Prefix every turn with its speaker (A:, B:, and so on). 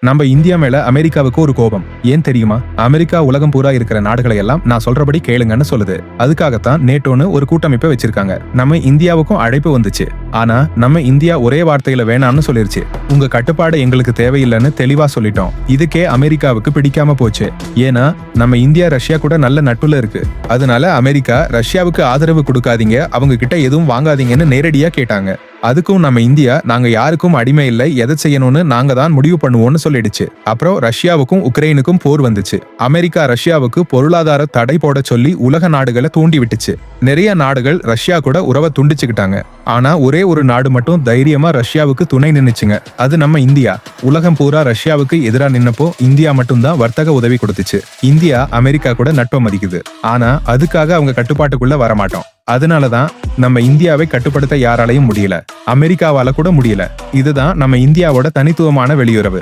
A: நம்ம இந்தியா மேல அமெரிக்காவுக்கு ஒரு கோபம். ஏன் தெரியுமா? அமெரிக்கா உலகம் பூரா இருக்கிற நாடுகளை எல்லாம் நான் சொல்றபடி கேளுங்கன்னு சொல்லுது. அதுக்காகத்தான் நேட்டோன்னு ஒரு கூட்டமைப்பை வச்சிருக்காங்க. நம்ம இந்தியாவுக்கும் அழைப்பு வந்துச்சு. ஆனா நம்ம இந்தியா ஒரே வார்த்தையில வேணாம்னு சொல்லிருச்சு. உங்க கட்டுப்பாடு எங்களுக்கு தேவையில்லைன்னு தெளிவா சொல்லிட்டோம். இதுக்கே அமெரிக்காவுக்கு பிடிக்காம போச்சு. ஏன்னா நம்ம இந்தியா ரஷ்யா கூட நல்ல நட்புல இருக்கு. அதனால அமெரிக்கா ரஷ்யாவுக்கு ஆதரவு கொடுக்காதீங்க, அவங்க கிட்ட எதுவும் வாங்காதீங்கன்னு நேரடியா கேட்டாங்க. அதுக்கும் நம்ம இந்தியா நாங்க யாருக்கும் அடிமை இல்லை, எதை செய்யணும்னு நாங்க தான் முடிவு பண்ணுவோம்னு சொல்லிடுச்சு. அப்புறம் ரஷ்யாவுக்கும் உக்ரைனுக்கும் போர் வந்துச்சு. அமெரிக்கா ரஷ்யாவுக்கு பொருளாதார தடை போட சொல்லி உலக நாடுகளை தூண்டி விட்டுச்சு. நிறைய நாடுகள் ரஷ்யா கூட உறவை துண்டிச்சுக்கிட்டாங்க. ஆனா ஒரே ஒரு நாடு மட்டும் தைரியமா ரஷ்யாவுக்கு துணை நின்னுச்சுங்க. அது நம்ம இந்தியா. உலகம் பூரா ரஷ்யாவுக்கு எதிராக நின்னப்போ இந்தியா மட்டும்தான் வர்த்தக உதவி கொடுத்துச்சு. இந்தியா அமெரிக்கா கூட நட்பை மதிக்குது. ஆனா அதுக்காக அவங்க கட்டுப்பாட்டுக்குள்ள வரமாட்டோம். அதனாலதான் நம்ம இந்தியாவை கட்டுப்படுத்த யாராலையும் முடியல, அமெரிக்காவால கூட முடியல. இதுதான் நம்ம இந்தியாவோட தனித்துவமான வெளியுறவு.